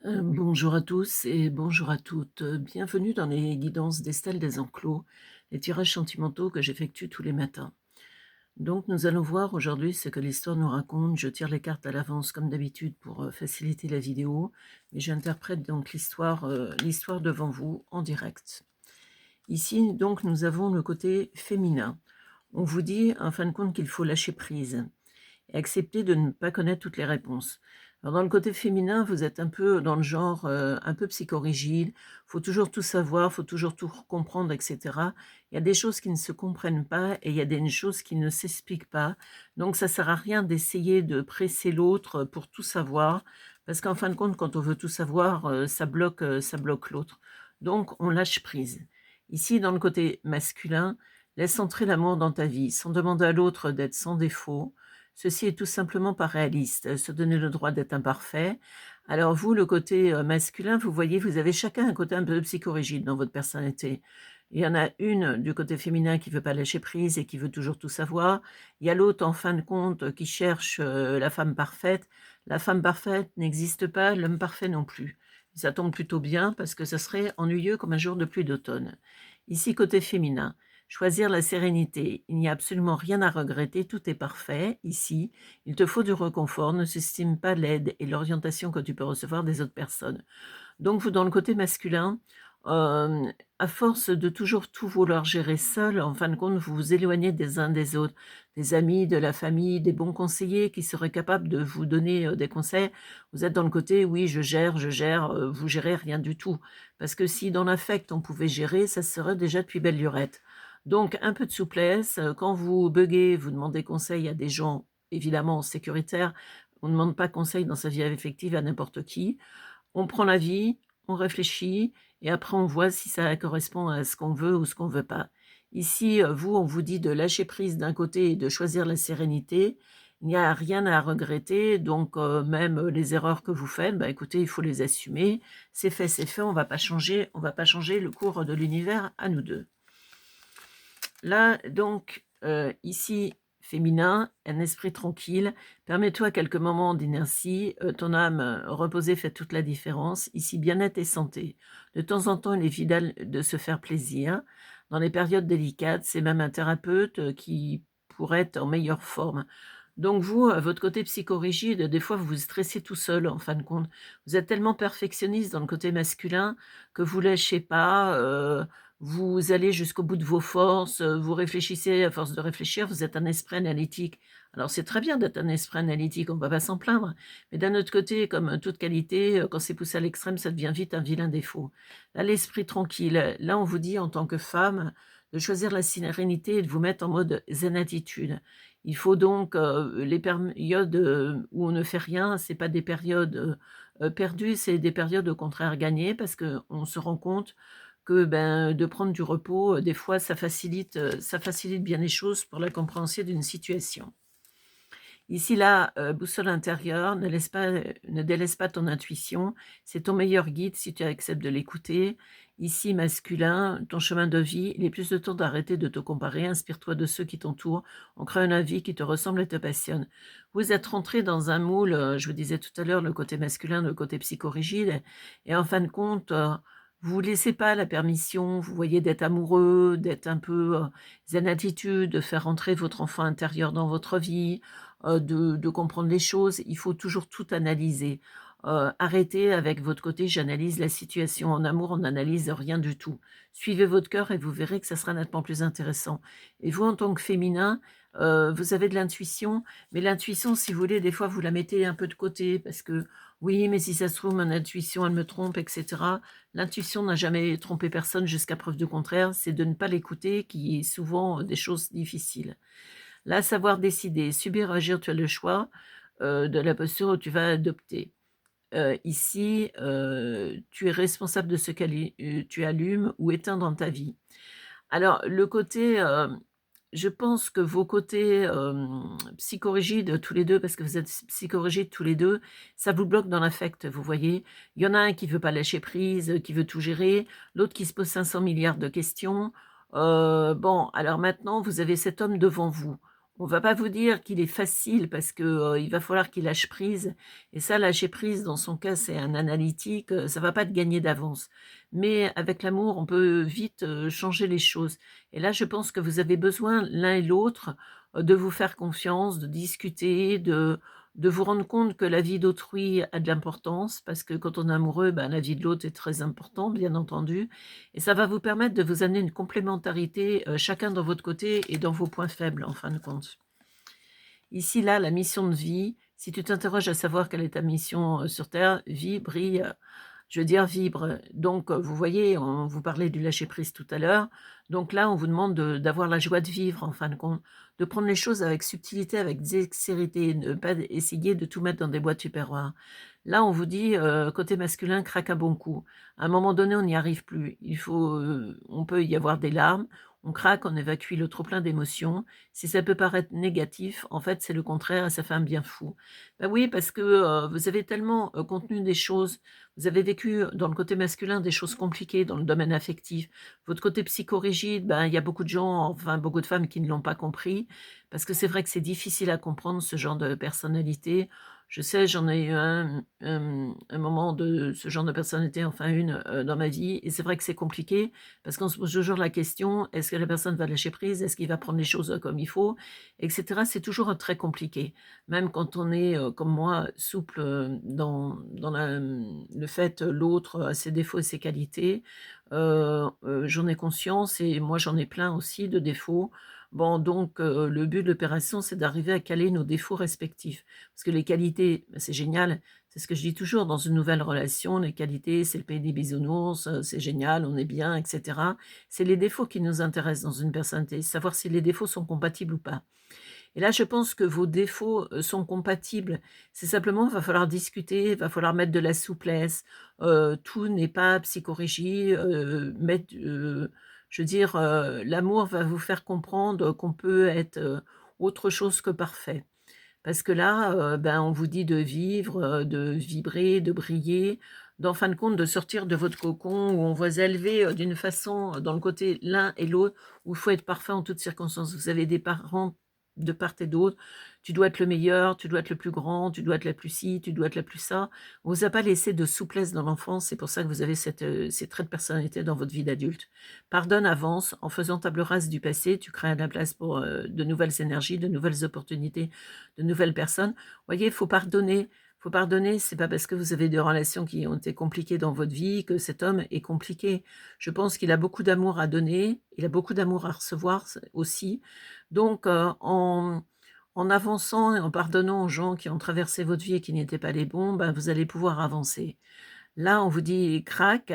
Bonjour à tous et bonjour à toutes. Bienvenue dans les guidances d'Estelle Desenclos, les tirages sentimentaux que j'effectue tous les matins. Donc nous allons voir aujourd'hui ce que l'histoire nous raconte. Je tire les cartes à l'avance comme d'habitude pour faciliter la vidéo, mais j'interprète donc l'histoire devant vous en direct. Ici donc nous avons le côté féminin. On vous dit en fin de compte qu'il faut lâcher prise et accepter de ne pas connaître toutes les réponses. Alors dans le côté féminin, vous êtes un peu dans le genre, un peu psychorigide, faut toujours tout savoir, faut toujours tout comprendre et cetera. Il y a des choses qui ne se comprennent pas et il y a des choses qui ne s'expliquent pas. Donc ça sert à rien d'essayer de presser l'autre, pour tout savoir, parce qu'en fin de compte, quand on veut tout savoir, ça bloque l'autre. Donc on lâche prise. Ici, dans le côté masculin, laisse entrer l'amour dans ta vie, sans demander à l'autre d'être sans défaut. Ceci est tout simplement pas réaliste, se donner le droit d'être imparfait. Alors vous, le côté, masculin, vous voyez, vous avez chacun un côté un peu psychorigide dans votre personnalité. Il y en a une du côté féminin qui veut pas lâcher prise et qui veut toujours tout savoir. Il y a l'autre, en fin de compte, qui cherche, la femme parfaite. La femme parfaite n'existe pas, l'homme parfait non plus. Ça tombe plutôt bien parce que ça serait ennuyeux comme un jour de pluie d'automne. Ici, côté féminin, choisir la sérénité. Il n'y a absolument rien à regretter, tout est parfait ici. Il te faut du réconfort, ne sous-estime pas l'aide et l'orientation que tu peux recevoir des autres personnes. Donc vous, dans le côté masculin, à force de toujours tout vouloir gérer seul, en fin de compte, vous vous éloignez des uns des autres, des amis, de la famille, des bons conseillers qui seraient capables de vous donner, des conseils. Vous êtes dans le côté: «Oui, je gère», vous gérez rien du tout. Parce que si dans l'affect on pouvait gérer, ça serait déjà depuis belle lurette. Donc un peu de souplesse, quand vous buggez, vous demandez conseil à des gens évidemment sécuritaires. On ne demande pas conseil dans sa vie affective à n'importe qui. On prend l'avis, on réfléchit et après on voit si ça correspond à ce qu'on veut ou ce qu'on veut pas. Ici, vous, on vous dit de lâcher prise d'un côté et de choisir la sérénité. Il n'y a rien à regretter, donc même, les erreurs que vous faites, bah, écoutez, il faut les assumer. C'est fait, on va pas changer le cours de l'univers à nous 2. Là, donc, ici, féminin, un esprit tranquille. Permets-toi quelques moments d'inertie, ton âme, reposée fait toute la différence. Ici, bien-être et santé. De temps en temps, il est vital de se faire plaisir. Dans les périodes délicates, c'est même un thérapeute, qui pourrait être en meilleure forme. Donc vous, votre côté psychorigide, des fois, vous vous stressez tout seul, en fin de compte. Vous êtes tellement perfectionniste dans le côté masculin que vous lâchez pas, vous allez jusqu'au bout de vos forces, vous réfléchissez à force de réfléchir, vous êtes un esprit analytique. Alors c'est très bien d'être un esprit analytique, on ne va pas s'en plaindre, mais d'un autre côté, comme toute qualité, quand c'est poussé à l'extrême, ça devient vite un vilain défaut. Là, l'esprit tranquille, là, on vous dit en tant que femme, de choisir la sérénité et de vous mettre en mode zen attitude. Il faut donc, les périodes, où on ne fait rien, c'est pas des périodes, perdues, c'est des périodes au contraire gagnées parce qu'on se rend compte que, ben, de prendre du repos, des fois ça facilite bien les choses pour la compréhension d'une situation. Ici, là, boussole intérieure, ne délaisse pas ton intuition, c'est ton meilleur guide si tu acceptes de l'écouter. Ici, masculin, ton chemin de vie, il est plus de temps d'arrêter de te comparer, inspire-toi de ceux qui t'entourent, on crée une vie qui te ressemble et te passionne. Vous êtes rentré dans un moule, je vous disais tout à l'heure, le côté masculin, le côté psychorigide et en fin de compte, vous laissez pas la permission, vous voyez, d'être amoureux, d'être un peu, zen attitude, de faire rentrer votre enfant intérieur dans votre vie, de comprendre les choses. Il faut toujours tout analyser. Arrêtez avec votre côté: «J'analyse la situation». En amour, on n'analyse rien du tout. Suivez votre cœur et vous verrez que ça sera nettement plus intéressant. Et vous, en tant que féminin, vous avez de l'intuition, mais l'intuition, si vous voulez, des fois, vous la mettez un peu de côté parce que: «Oui, mais si ça se trouve, mon intuition, elle me trompe» et cetera. L'intuition n'a jamais trompé personne jusqu'à preuve du contraire. C'est de ne pas l'écouter qui est souvent, des choses difficiles. Là, savoir décider, subir, agir, tu as le choix, de la posture où tu vas adopter. Ici, tu es responsable de ce que tu allumes ou éteins dans ta vie. Alors le côté, je pense que vos côtés, psychorigides tous les 2, parce que vous êtes psychorigides tous les 2, ça vous bloque dans l'affect, vous voyez? Il y en a un qui veut pas lâcher prise, qui veut tout gérer, l'autre qui se pose 500 milliards de questions. Bon, alors maintenant vous avez cet homme devant vous. On va pas vous dire qu'il est facile parce que, il va falloir qu'il lâche prise et ça, lâcher prise dans son cas, c'est un analytique, ça va pas te gagner d'avance. Mais avec l'amour, on peut vite, changer les choses et là, je pense que vous avez besoin l'un et l'autre, de vous faire confiance, de discuter, de vous rendre compte que la vie d'autrui a de l'importance parce que quand on est amoureux, ben, la vie de l'autre est très importante, bien entendu et ça va vous permettre de vous amener une complémentarité, chacun dans votre côté et dans vos points faibles, en fin de compte. Ici, là, la mission de vie, si tu t'interroges à savoir quelle est ta mission, sur terre, vis, brille, je veux dire vibre. Donc, vous voyez, on vous parlait du lâcher prise tout à l'heure. Donc là, on vous demande d'avoir la joie de vivre, en fin de compte, de prendre les choses avec subtilité, avec dextérité, ne pas essayer de tout mettre dans des boîtes tupperware. Là, on vous dit, côté masculin, craque un bon coup. À un moment donné, on n'y arrive plus. On peut y avoir des larmes, on craque, on évacue le trop plein d'émotions. Si ça peut paraître négatif, en fait, c'est le contraire et ça fait un bien fou. Bah oui, parce que, vous avez tellement, contenu des choses, vous avez vécu dans le côté masculin des choses compliquées dans le domaine affectif. Votre côté psychorigide, ben, il y a beaucoup de gens, enfin beaucoup de femmes qui ne l'ont pas compris, parce que c'est vrai que c'est difficile à comprendre ce genre de personnalité. Je sais, j'en ai eu un moment de ce genre de personnalité, enfin une, dans ma vie et c'est vrai que c'est compliqué parce qu'on se pose toujours la question: «Est-ce que la personne va lâcher prise? Est-ce qu'il va prendre les choses, comme il faut?» et cetera. C'est toujours, très compliqué. Même quand on est, comme moi, souple, dans le fait, l'autre a ses défauts et ses qualités, j'en ai conscience et moi j'en ai plein aussi de défauts. Bon donc le but de l'opération, c'est d'arriver à caler nos défauts respectifs. Parce que les qualités, bah, c'est génial, c'est ce que je dis toujours dans une nouvelle relation, les qualités, c'est le pays des bisounours, c'est génial, on est bien et cetera. C'est les défauts qui nous intéressent dans une personnalité, savoir si les défauts sont compatibles ou pas. Et là, je pense que vos défauts, sont compatibles. C'est simplement, va falloir discuter, va falloir mettre de la souplesse, tout n'est pas psychorigide, je veux dire, l'amour va vous faire comprendre qu'on peut être, autre chose que parfait. Parce que là, ben, on vous dit de vivre, de vibrer, de briller, d'en fin de compte, de sortir de votre cocon où on vous a élevé, d'une façon, dans le côté l'un et l'autre, où il faut être parfait en toutes circonstances. Vous avez des parents de part et d'autre, tu dois être le meilleur, tu dois être le plus grand, tu dois être la plus ci, tu dois être la plus ça. On vous a pas laissé de souplesse dans l'enfance, c'est pour ça que vous avez ces traits de personnalité dans votre vie d'adulte. Pardonne, avance, en faisant table rase du passé, tu crées de la place pour, de nouvelles énergies, de nouvelles opportunités, de nouvelles personnes. Vous voyez, il faut pardonner. Faut pardonner, c'est pas parce que vous avez des relations qui ont été compliquées dans votre vie que cet homme est compliqué. Je pense qu'il a beaucoup d'amour à donner, il a beaucoup d'amour à recevoir aussi. Donc, en avançant et en pardonnant aux gens qui ont traversé votre vie et qui n'étaient pas les bons, ben, vous allez pouvoir avancer. Là, on vous dit: «Craque».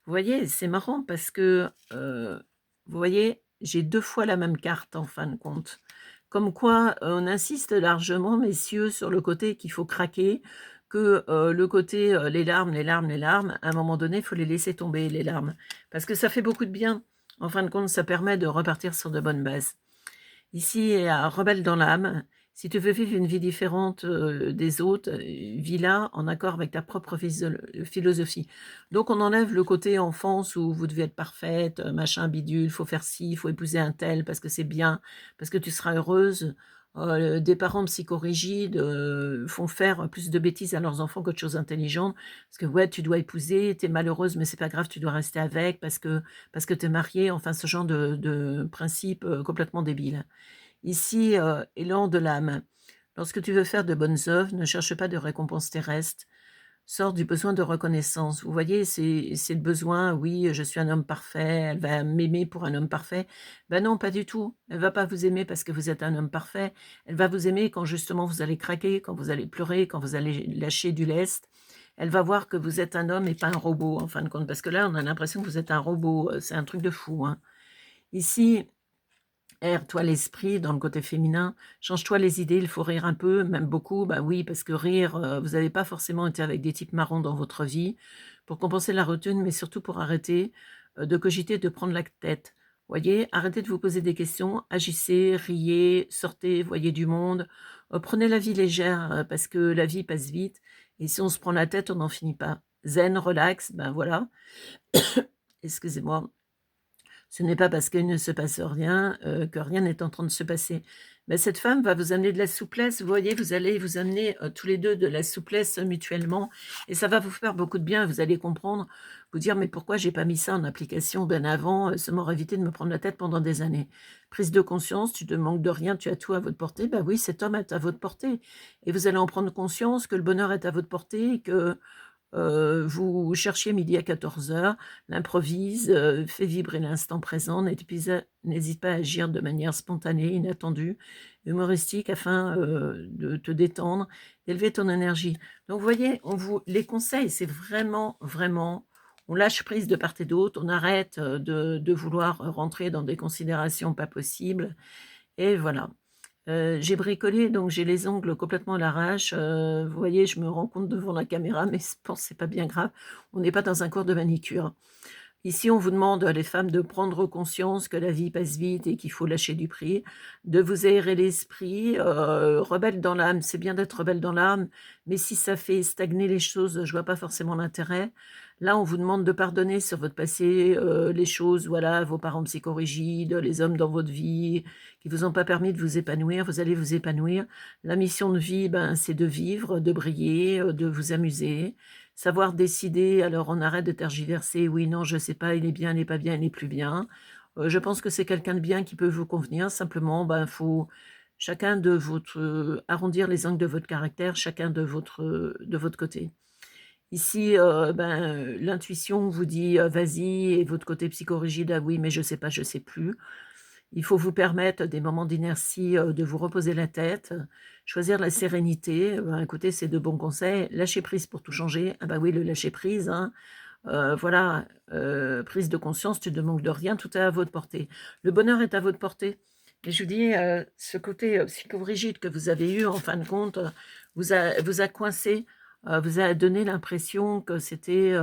Vous voyez, c'est marrant parce que, vous voyez, j'ai 2 fois la même carte en fin de compte. Comme quoi, on insiste largement, messieurs, sur le côté qu'il faut craquer, que, le côté, les larmes, les larmes, les larmes, à un moment donné, il faut les laisser tomber les larmes. Parce que ça fait beaucoup de bien. En fin de compte, ça permet de repartir sur de bonnes bases. Ici, à Rebelle dans l'âme, si tu veux vivre une vie différente, des autres, vis-la en accord avec ta propre philosophie. Donc on enlève le côté enfance où vous devez être parfaite, machin bidule, faut faire ci, faut épouser un tel parce que c'est bien, parce que tu seras heureuse. Des parents psychorigides, font faire plus de bêtises à leurs enfants qu'autre chose intelligente. Parce que ouais, tu dois épouser, tu es malheureuse, mais c'est pas grave, tu dois rester avec parce que tu es mariée, enfin ce genre de principe, complètement débile. Ici, élan de l'âme. Lorsque tu veux faire de bonnes œuvres, ne cherche pas de récompense terrestre, sors du besoin de reconnaissance. Vous voyez, c'est le besoin: «Oui, je suis un homme parfait, elle va m'aimer pour un homme parfait». Ben non, pas du tout. Elle va pas vous aimer parce que vous êtes un homme parfait. Elle va vous aimer quand justement vous allez craquer, quand vous allez pleurer, quand vous allez lâcher du lest. Elle va voir que vous êtes un homme et pas un robot, en fin de compte, parce que là, on a l'impression que vous êtes un robot, c'est un truc de fou, hein. Ici, aère-toi l'esprit dans le côté féminin, change-toi les idées, il faut rire un peu, même beaucoup, bah oui, parce que rire, vous n'avez pas forcément été avec des types marrons dans votre vie, pour compenser la routine, mais surtout pour arrêter, de cogiter, de prendre la tête. Voyez? Arrêtez de vous poser des questions, agissez, riez, sortez, voyez du monde, prenez la vie légère, parce que la vie passe vite et si on se prend la tête, on n'en finit pas. Zen, relax, ben voilà, excusez-moi. Ce n'est pas parce qu'il ne se passe rien, que rien n'est en train de se passer. Ben cette femme va vous amener de la souplesse. Vous voyez, vous allez vous amener, tous les 2 de la souplesse, mutuellement et ça va vous faire beaucoup de bien. Vous allez comprendre, vous dire: «Mais pourquoi j'ai pas mis ça en application bien avant? Ça m'aurait évité de me prendre la tête pendant des années». Prise de conscience, tu te manques de rien, tu as tout à votre portée. Bah oui, cet homme est à votre portée et vous allez en prendre conscience que le bonheur est à votre portée et que vous cherchiez midi à 14h, l'improvise, fait vibrer l'instant présent, n'hésite pas à agir de manière spontanée, inattendue, humoristique afin, de te détendre, d'élever ton énergie. Donc vous voyez, on vous les conseils, c'est vraiment, vraiment on lâche prise de part et d'autre, on arrête, de vouloir rentrer dans des considérations pas possibles et voilà. J'ai bricolé, donc j'ai les ongles complètement à l'arrache, vous voyez, je me rends compte devant la caméra, mais je pense c'est pas bien grave. On n'est pas dans un cours de manicure. Ici, on vous demande, les femmes, de prendre conscience que la vie passe vite et qu'il faut lâcher du prix, de vous aérer l'esprit, rebelle dans l'âme, c'est bien d'être rebelle dans l'âme, mais si ça fait stagner les choses, je vois pas forcément l'intérêt. Là, on vous demande de pardonner sur votre passé, les choses, voilà, vos parents psychorigides, les hommes dans votre vie qui vous ont pas permis de vous épanouir, vous allez vous épanouir. La mission de vie, ben, c'est de vivre, de briller, de vous amuser. Savoir décider, alors on arrête de tergiverser: «Oui, non, je sais pas, il est bien, il est pas bien, il est plus bien». Je pense que c'est quelqu'un de bien qui peut vous convenir, simplement, ben, faut chacun de votre arrondir les angles de votre caractère, chacun de votre côté. Ici, ben, l'intuition vous dit: «Vas-y» et votre côté psychorigide: «Ah oui, mais je sais pas, je sais plus». Il faut vous permettre des moments d'inertie, de vous reposer la tête, choisir la sérénité, ben, écoutez, c'est de bons conseils. Lâcher prise pour tout changer. Ah bah oui, le lâcher prise, hein, voilà, prise de conscience, tu ne manques de rien, tout est à votre portée. Le bonheur est à votre portée et je vous dis, ce côté, psychorigide que vous avez eu, en fin de compte, vous a coincé, vous a donné l'impression que c'était,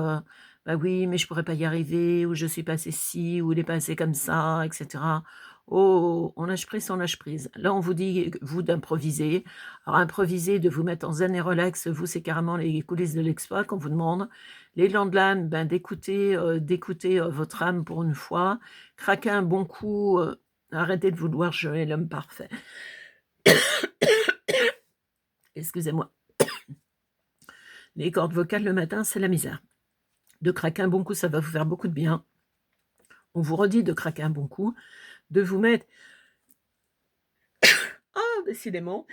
«Bah oui, mais je pourrais pas y arriver» ou «Je suis pas assez ci» ou «Il est pas assez comme ça» et cetera. Oh, on lâche prise, on lâche prise. Là, on vous dit, vous, d'improviser. Alors improviser, de vous mettre en zen et relax, vous, c'est carrément les coulisses de l'exploit qu'on vous demande. L'élan de l'âme, ben, d'écouter, votre âme pour une fois. Craquer un bon coup, arrêtez de vouloir jouer l'homme parfait. Excusez-moi. Les cordes vocales le matin, c'est la misère. De craquer un bon coup, ça va vous faire beaucoup de bien. On vous redit de craquer un bon coup, de vous mettre ah décidément,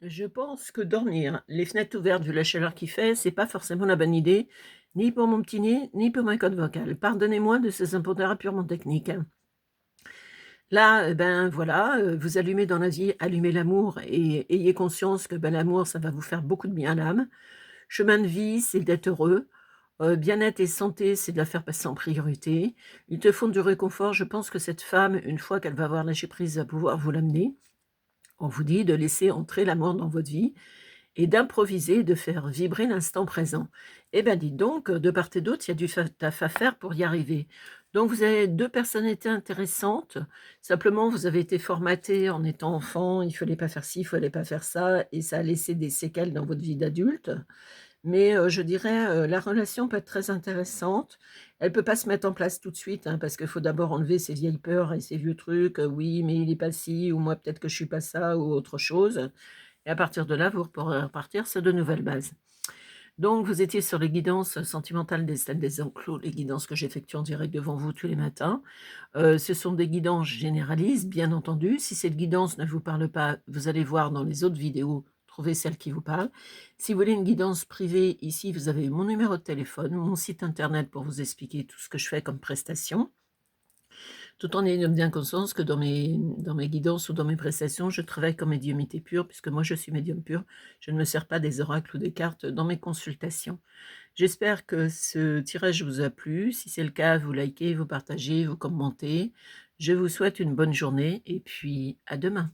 je pense que dormir, les fenêtres ouvertes vu la chaleur qu'il fait, c'est pas forcément la bonne idée, ni pour mon petit nez, ni pour mes cordes vocales. Pardonnez-moi de ces impondérables purement techniques, hein. Là, ben, voilà, vous allumez dans la vie, allumez l'amour et ayez conscience que, ben, l'amour, ça va vous faire beaucoup de bien à l'âme. Chemin de vie, c'est d'être heureux. Bien-être et santé, c'est de la faire passer en priorité. Ils te font du réconfort. Je pense que cette femme, une fois qu'elle va avoir lâché prise, va pouvoir vous l'amener. On vous dit de laisser entrer l'amour dans votre vie et d'improviser, de faire vibrer l'instant présent. Eh ben, dites donc, de part et d'autre, il y a du taf à faire pour y arriver. Donc vous avez 2 personnalités intéressantes, simplement vous avez été formaté en étant enfant, il fallait pas faire ci, il fallait pas faire ça et ça a laissé des séquelles dans votre vie d'adulte. Mais, je dirais, la relation peut être très intéressante. Elle peut pas se mettre en place tout de suite, hein, parce qu'il faut d'abord enlever ses vieilles peurs et ses vieux trucs, «Oui, mais il est pas ci» ou «Moi, peut-être que je suis pas ça» ou autre chose et à partir de là, vous pourrez repartir sur de nouvelles bases. Donc vous étiez sur les guidances sentimentales des stèles des enclos, les guidances que j'effectue en direct devant vous tous les matins. Ce sont des guidances généralistes, bien entendu. Si cette guidance ne vous parle pas, vous allez voir dans les autres vidéos, trouver celle qui vous parle. Si vous voulez une guidance privée, ici vous avez mon numéro de téléphone, mon site internet pour vous expliquer tout ce que je fais comme prestation. Tout en ayant bien conscience que dans mes guidances ou dans mes prestations, je travaille comme médiumnité pure, puisque moi je suis médium pur. Je ne me sers pas des oracles ou des cartes dans mes consultations. J'espère que ce tirage vous a plu. Si c'est le cas, vous likez, vous partagez, vous commentez. Je vous souhaite une bonne journée et puis à demain.